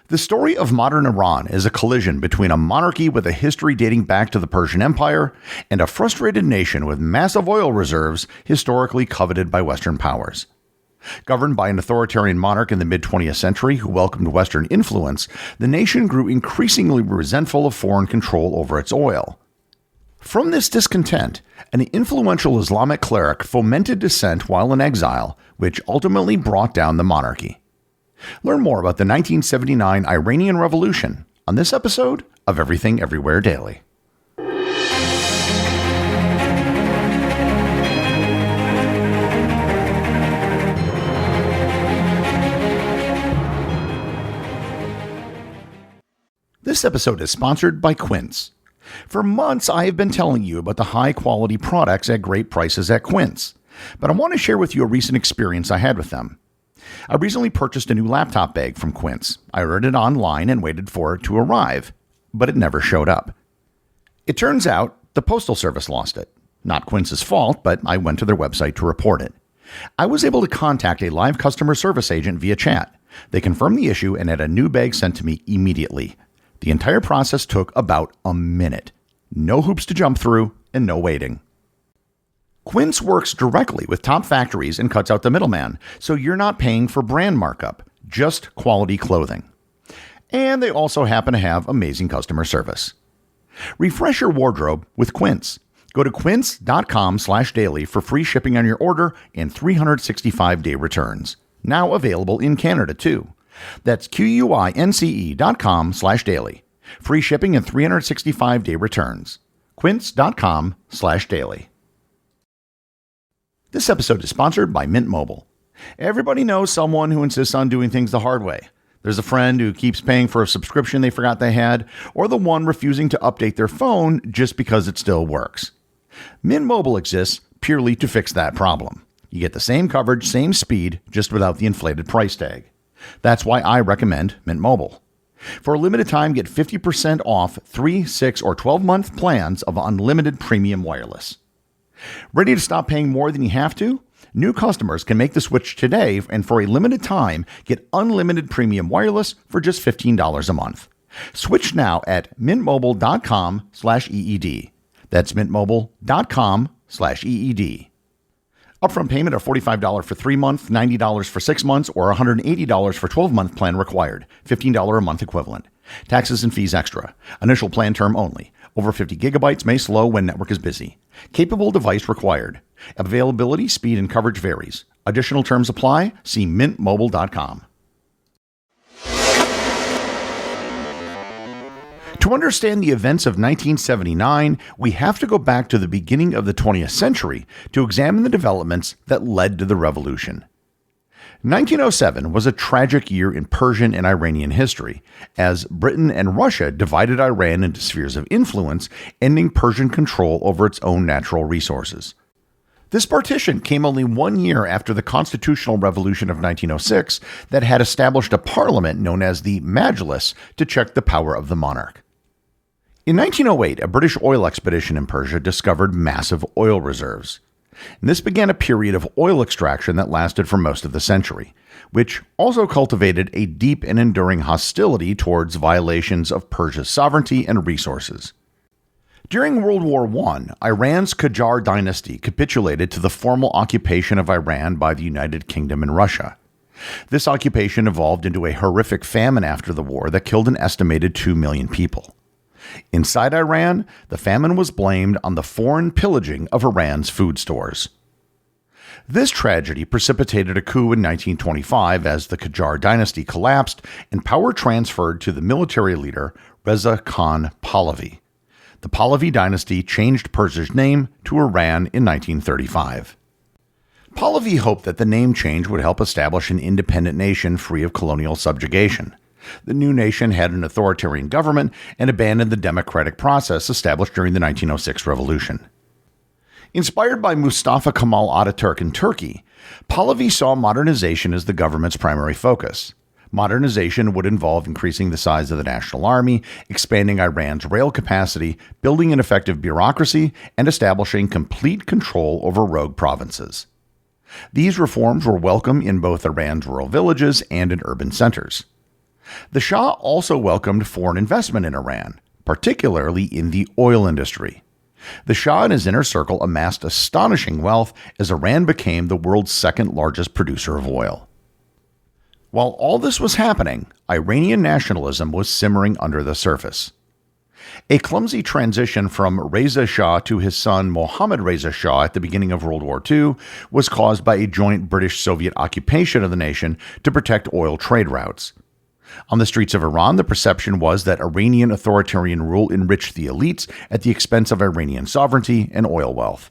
The story of modern Iran is a collision between a monarchy with a history dating back to the Persian Empire and a frustrated nation with massive oil reserves historically coveted by Western powers. Governed by an authoritarian monarch in the mid-20th century who welcomed Western influence, the nation grew increasingly resentful of foreign control over its oil. From this discontent, an influential Islamic cleric fomented dissent while in exile, which ultimately brought down the monarchy. Learn more about the 1979 Iranian Revolution on this episode of Everything Everywhere Daily. This episode is sponsored by Quince. For months, I have been telling you about the high-quality products at great prices at Quince, but I want to share with you a recent experience I had with them. I recently purchased a new laptop bag from Quince. I ordered it online and waited for it to arrive, but it never showed up. It turns out the Postal Service lost it. Not Quince's fault, but I went to their website to report it. I was able to contact a live customer service agent via chat. They confirmed the issue and had a new bag sent to me immediately. The entire process took about a minute. No hoops to jump through and no waiting. Quince works directly with top factories and cuts out the middleman, so you're not paying for brand markup, just quality clothing. And they also happen to have amazing customer service. Refresh your wardrobe with Quince. Go to quince.com/daily for free shipping on your order and 365-day returns. Now available in Canada too. That's QUINCE.com/daily. Free shipping and 365-day returns. Quince.com/daily. This episode is sponsored by Mint Mobile. Everybody knows someone who insists on doing things the hard way. There's a friend who keeps paying for a subscription they forgot they had, or the one refusing to update their phone just because it still works. Mint Mobile exists purely to fix that problem. You get the same coverage, same speed, just without the inflated price tag. That's why I recommend Mint Mobile. For a limited time, get 50% off 3, 6, or 12-month plans of unlimited premium wireless. Ready to stop paying more than you have to? New customers can make the switch today and for a limited time, get unlimited premium wireless for just $15 a month. Switch now at mintmobile.com/EED. That's mintmobile.com/EED. Upfront payment of $45 for 3 months, $90 for 6 months, or $180 for 12-month plan required. $15 a month equivalent. Taxes and fees extra. Initial plan term only. Over 50 gigabytes may slow when network is busy. Capable device required. Availability, speed, and coverage varies. Additional terms apply. See mintmobile.com. To understand the events of 1979, we have to go back to the beginning of the 20th century to examine the developments that led to the revolution. 1907 was a tragic year in Persian and Iranian history, as Britain and Russia divided Iran into spheres of influence, ending Persian control over its own natural resources. This partition came only 1 year after the constitutional revolution of 1906 that had established a parliament known as the Majlis to check the power of the monarch. In 1908, a British oil expedition in Persia discovered massive oil reserves. And this began a period of oil extraction that lasted for most of the century, which also cultivated a deep and enduring hostility towards violations of Persia's sovereignty and resources. During World War I, Iran's Qajar dynasty capitulated to the formal occupation of Iran by the United Kingdom and Russia. This occupation evolved into a horrific famine after the war that killed an estimated 2 million people. Inside Iran, the famine was blamed on the foreign pillaging of Iran's food stores. This tragedy precipitated a coup in 1925 as the Qajar dynasty collapsed and power transferred to the military leader Reza Khan Pahlavi. The Pahlavi dynasty changed Persia's name to Iran in 1935. Pahlavi hoped that the name change would help establish an independent nation free of colonial subjugation. The new nation had an authoritarian government and abandoned the democratic process established during the 1906 revolution. Inspired by Mustafa Kemal Ataturk in Turkey, Pahlavi saw modernization as the government's primary focus. Modernization would involve increasing the size of the national army, expanding Iran's rail capacity, building an effective bureaucracy, and establishing complete control over rogue provinces. These reforms were welcome in both Iran's rural villages and in urban centers. The Shah also welcomed foreign investment in Iran, particularly in the oil industry. The Shah and his inner circle amassed astonishing wealth as Iran became the world's second largest producer of oil. While all this was happening, Iranian nationalism was simmering under the surface. A clumsy transition from Reza Shah to his son Mohammad Reza Shah at the beginning of World War II was caused by a joint British-Soviet occupation of the nation to protect oil trade routes. On the streets of Iran, the perception was that Iranian authoritarian rule enriched the elites at the expense of Iranian sovereignty and oil wealth.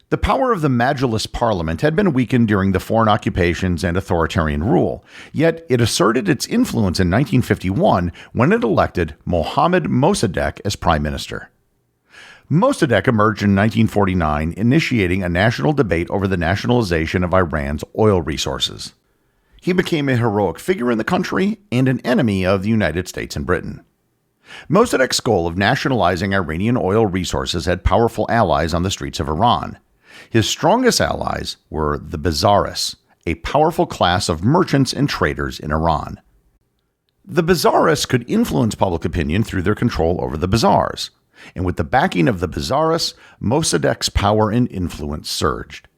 The power of the Majlis parliament had been weakened during the foreign occupations and authoritarian rule, yet it asserted its influence in 1951 when it elected Mohammad Mossadegh as prime minister. Mossadegh emerged in 1949, initiating a national debate over the nationalization of Iran's oil resources. He became a heroic figure in the country and an enemy of the United States and Britain. Mossadegh's goal of nationalizing Iranian oil resources had powerful allies on the streets of Iran. His strongest allies were the Bazaarists, a powerful class of merchants and traders in Iran. The Bazaarists could influence public opinion through their control over the bazaars, and with the backing of the Bazaarists, Mossadegh's power and influence surged.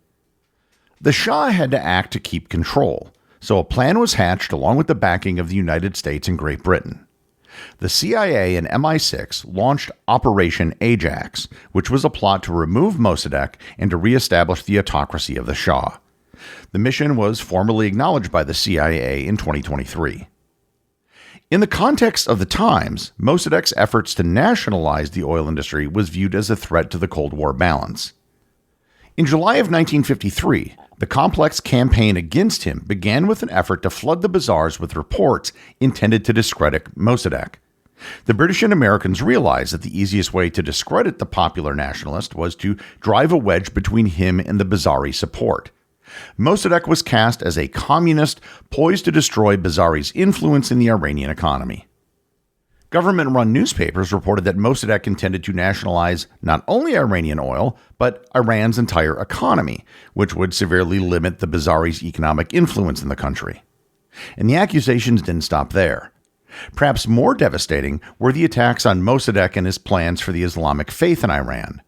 The Shah had to act to keep control, so a plan was hatched along with the backing of the United States and Great Britain. The CIA and MI6 launched Operation Ajax, which was a plot to remove Mossadegh and to reestablish the autocracy of the Shah. The mission was formally acknowledged by the CIA in 2023. In the context of the times, Mossadegh's efforts to nationalize the oil industry was viewed as a threat to the Cold War balance. In July of 1953, the complex campaign against him began with an effort to flood the bazaars with reports intended to discredit Mossadegh. The British and Americans realized that the easiest way to discredit the popular nationalist was to drive a wedge between him and the Bazari support. Mossadegh was cast as a communist poised to destroy Bazari's influence in the Iranian economy. Government-run newspapers reported that Mossadegh intended to nationalize not only Iranian oil, but Iran's entire economy, which would severely limit the Bazari's economic influence in the country. And the accusations didn't stop there. Perhaps more devastating were the attacks on Mossadegh and his plans for the Islamic faith in Iran.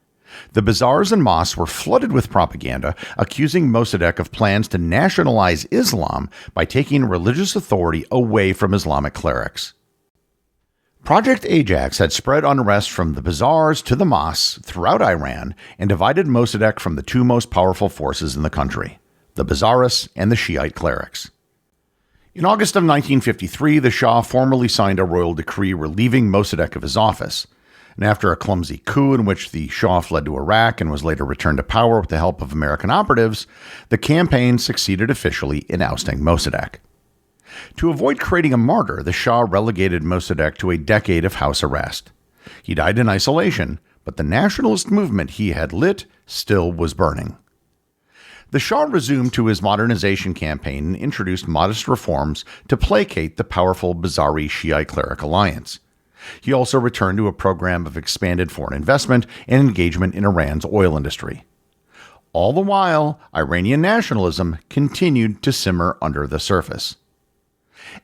The bazaars and mosques were flooded with propaganda accusing Mossadegh of plans to nationalize Islam by taking religious authority away from Islamic clerics. Project Ajax had spread unrest from the bazaars to the mosques throughout Iran and divided Mossadegh from the two most powerful forces in the country, the Bazaarists and the Shiite clerics. In August of 1953, the Shah formally signed a royal decree relieving Mossadegh of his office, and after a clumsy coup in which the Shah fled to Iraq and was later returned to power with the help of American operatives, the campaign succeeded officially in ousting Mossadegh. To avoid creating a martyr, the Shah relegated Mossadegh to a decade of house arrest. He died in isolation, but the nationalist movement he had lit still was burning. The Shah resumed to his modernization campaign and introduced modest reforms to placate the powerful Bazari Shiite cleric alliance. He also returned to a program of expanded foreign investment and engagement in Iran's oil industry. All the while, Iranian nationalism continued to simmer under the surface.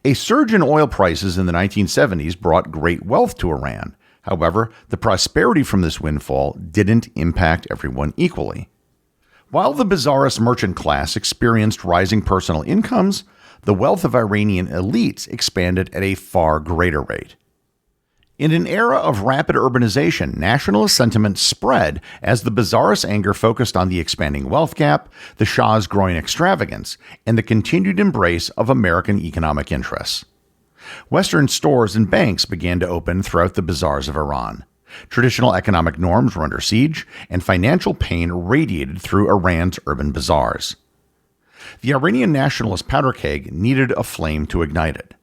A surge in oil prices in the 1970s brought great wealth to Iran. However, the prosperity from this windfall didn't impact everyone equally. While the Bazaarist merchant class experienced rising personal incomes, the wealth of Iranian elites expanded at a far greater rate. In an era of rapid urbanization, nationalist sentiment spread as the Bazaarist anger focused on the expanding wealth gap, the Shah's growing extravagance, and the continued embrace of American economic interests. Western stores and banks began to open throughout the bazaars of Iran. Traditional economic norms were under siege, and financial pain radiated through Iran's urban bazaars. The Iranian nationalist powder keg needed a flame to ignite it.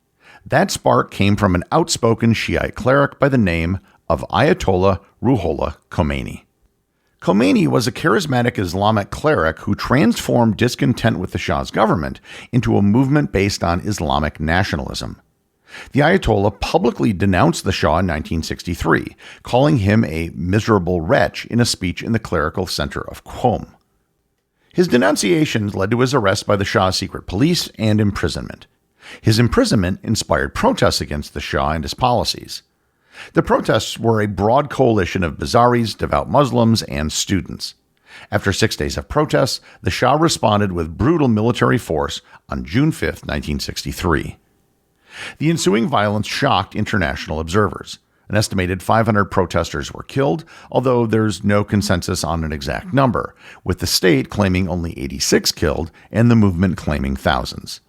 That spark came from an outspoken Shiite cleric by the name of Ayatollah Ruhollah Khomeini. Khomeini was a charismatic Islamic cleric who transformed discontent with the Shah's government into a movement based on Islamic nationalism. The Ayatollah publicly denounced the Shah in 1963, calling him a miserable wretch in a speech in the clerical center of Qom. His denunciations led to his arrest by the Shah's secret police and imprisonment. His imprisonment inspired protests against the Shah and his policies. The protests were a broad coalition of Bazaris, devout Muslims, and students. After 6 days of protests, the Shah responded with brutal military force on June 5, 1963. The ensuing violence shocked international observers. An estimated 500 protesters were killed, although there's no consensus on an exact number, with the state claiming only 86 killed and the movement claiming thousands.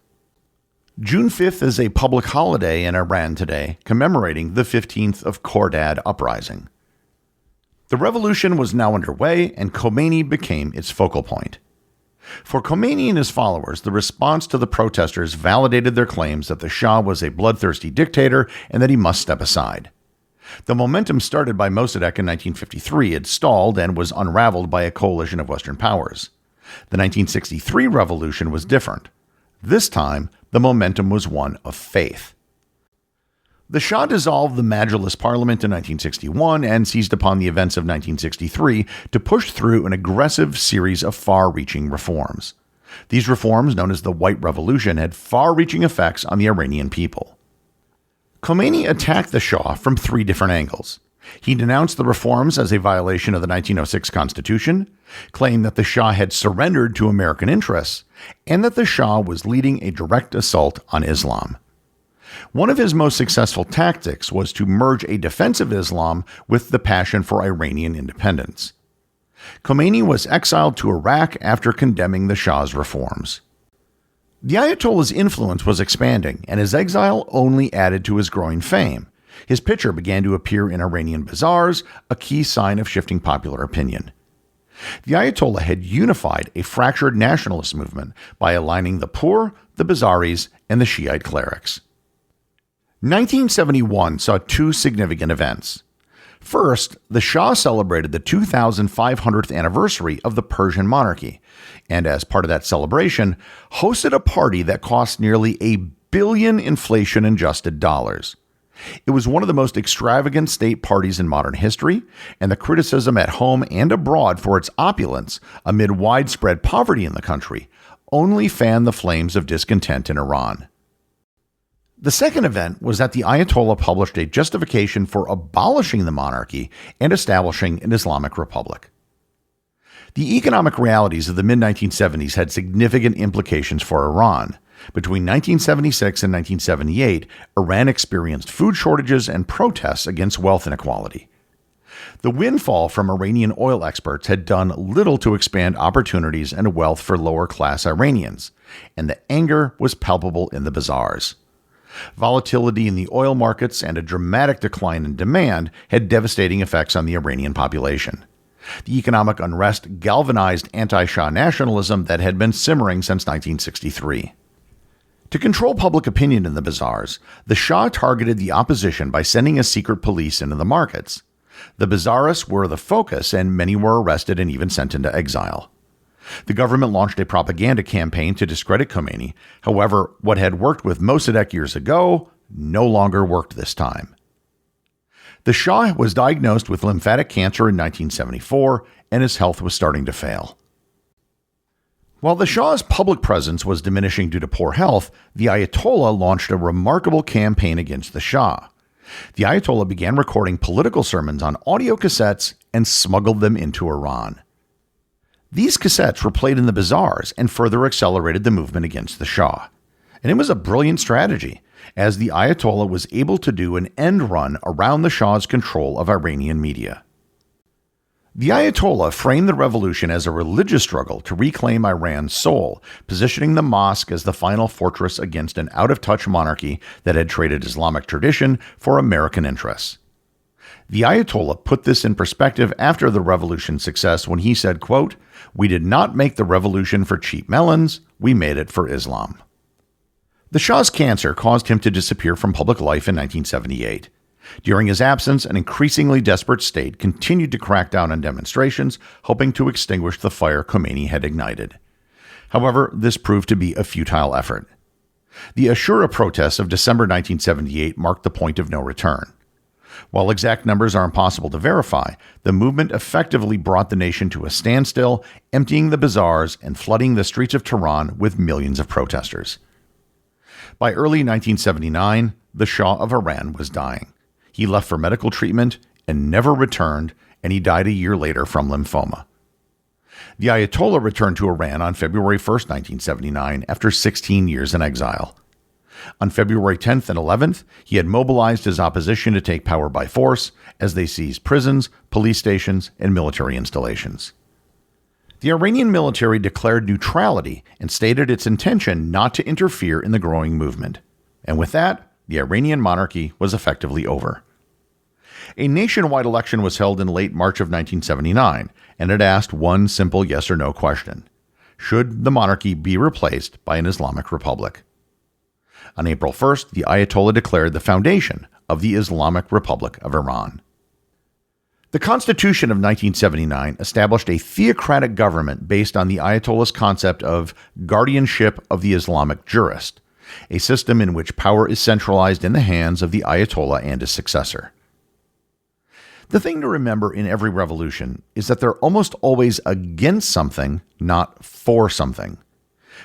June 5th is a public holiday in Iran today, commemorating the 15th of Khordad uprising. The revolution was now underway, and Khomeini became its focal point. For Khomeini and his followers, the response to the protesters validated their claims that the Shah was a bloodthirsty dictator and that he must step aside. The momentum started by Mossadegh in 1953 had stalled and was unraveled by a coalition of Western powers. The 1963 revolution was different. This time, the momentum was one of faith. The Shah dissolved the Majlis Parliament in 1961 and seized upon the events of 1963 to push through an aggressive series of far-reaching reforms. These reforms, known as the White Revolution, had far-reaching effects on the Iranian people. Khomeini attacked the Shah from three different angles. He denounced the reforms as a violation of the 1906 Constitution, claimed that the Shah had surrendered to American interests, and that the Shah was leading a direct assault on Islam. One of his most successful tactics was to merge a defensive Islam with the passion for Iranian independence. Khomeini was exiled to Iraq after condemning the Shah's reforms. The Ayatollah's influence was expanding, and his exile only added to his growing fame. His picture began to appear in Iranian bazaars, a key sign of shifting popular opinion. The Ayatollah had unified a fractured nationalist movement by aligning the poor, the Bazaris, and the Shiite clerics. 1971 saw two significant events. First, the Shah celebrated the 2500th anniversary of the Persian monarchy, and as part of that celebration, hosted a party that cost nearly $1 billion inflation-adjusted dollars. It was one of the most extravagant state parties in modern history, and the criticism at home and abroad for its opulence amid widespread poverty in the country only fanned the flames of discontent in Iran. The second event was that the Ayatollah published a justification for abolishing the monarchy and establishing an Islamic republic. The economic realities of the mid-1970s had significant implications for Iran. Between 1976 and 1978, Iran experienced food shortages and protests against wealth inequality. The windfall from Iranian oil exports had done little to expand opportunities and wealth for lower-class Iranians, and the anger was palpable in the bazaars. Volatility in the oil markets and a dramatic decline in demand had devastating effects on the Iranian population. The economic unrest galvanized anti-Shah nationalism that had been simmering since 1963. To control public opinion in the bazaars, the Shah targeted the opposition by sending a secret police into the markets. The bazaarists were the focus, and many were arrested and even sent into exile. The government launched a propaganda campaign to discredit Khomeini. However, what had worked with Mossadegh years ago no longer worked this time. The Shah was diagnosed with lymphatic cancer in 1974, and his health was starting to fail. While the Shah's public presence was diminishing due to poor health, the Ayatollah launched a remarkable campaign against the Shah. The Ayatollah began recording political sermons on audio cassettes and smuggled them into Iran. These cassettes were played in the bazaars and further accelerated the movement against the Shah. And it was a brilliant strategy, as the Ayatollah was able to do an end run around the Shah's control of Iranian media. The Ayatollah framed the revolution as a religious struggle to reclaim Iran's soul, positioning the mosque as the final fortress against an out-of-touch monarchy that had traded Islamic tradition for American interests. The Ayatollah put this in perspective after the revolution's success when he said, quote, "We did not make the revolution for cheap melons, we made it for Islam." The Shah's cancer caused him to disappear from public life in 1978. During his absence, an increasingly desperate state continued to crack down on demonstrations, hoping to extinguish the fire Khomeini had ignited. However, this proved to be a futile effort. The Ashura protests of December 1978 marked the point of no return. While exact numbers are impossible to verify, the movement effectively brought the nation to a standstill, emptying the bazaars and flooding the streets of Tehran with millions of protesters. By early 1979, the Shah of Iran was dying. He left for medical treatment and never returned, and he died a year later from lymphoma. The Ayatollah returned to Iran on February 1, 1979, after 16 years in exile. On February 10th and 11th, he had mobilized his opposition to take power by force as they seized prisons, police stations, and military installations. The Iranian military declared neutrality and stated its intention not to interfere in the growing movement. And with that, the Iranian monarchy was effectively over. A nationwide election was held in late March of 1979, and it asked one simple yes or no question. Should the monarchy be replaced by an Islamic republic? On April 1st, the Ayatollah declared the foundation of the Islamic Republic of Iran. The Constitution of 1979 established a theocratic government based on the Ayatollah's concept of guardianship of the Islamic jurist, a system in which power is centralized in the hands of the Ayatollah and his successor. The thing to remember in every revolution is that they're almost always against something, not for something.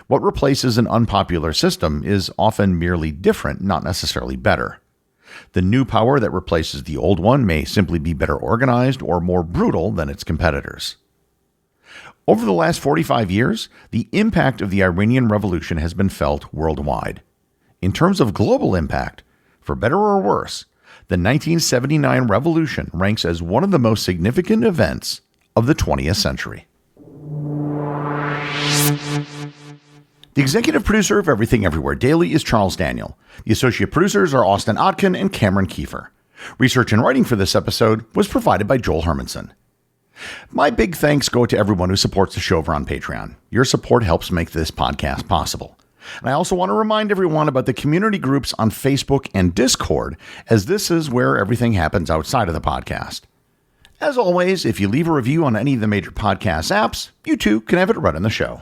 What replaces an unpopular system is often merely different, not necessarily better. The new power that replaces the old one may simply be better organized or more brutal than its competitors. Over the last 45 years, the impact of the Iranian Revolution has been felt worldwide. In terms of global impact, for better or worse, the 1979 revolution ranks as one of the most significant events of the 20th century. The executive producer of Everything Everywhere Daily is Charles Daniel. The associate producers are Austin Oetken and Cameron Kieffer. Research and writing for this episode was provided by Joel Hermanson. My big thanks go to everyone who supports the show over on Patreon. Your support helps make this podcast possible. And I also want to remind everyone about the community groups on Facebook and Discord, as this is where everything happens outside of the podcast. As always, if you leave a review on any of the major podcast apps, you too can have it read on the show.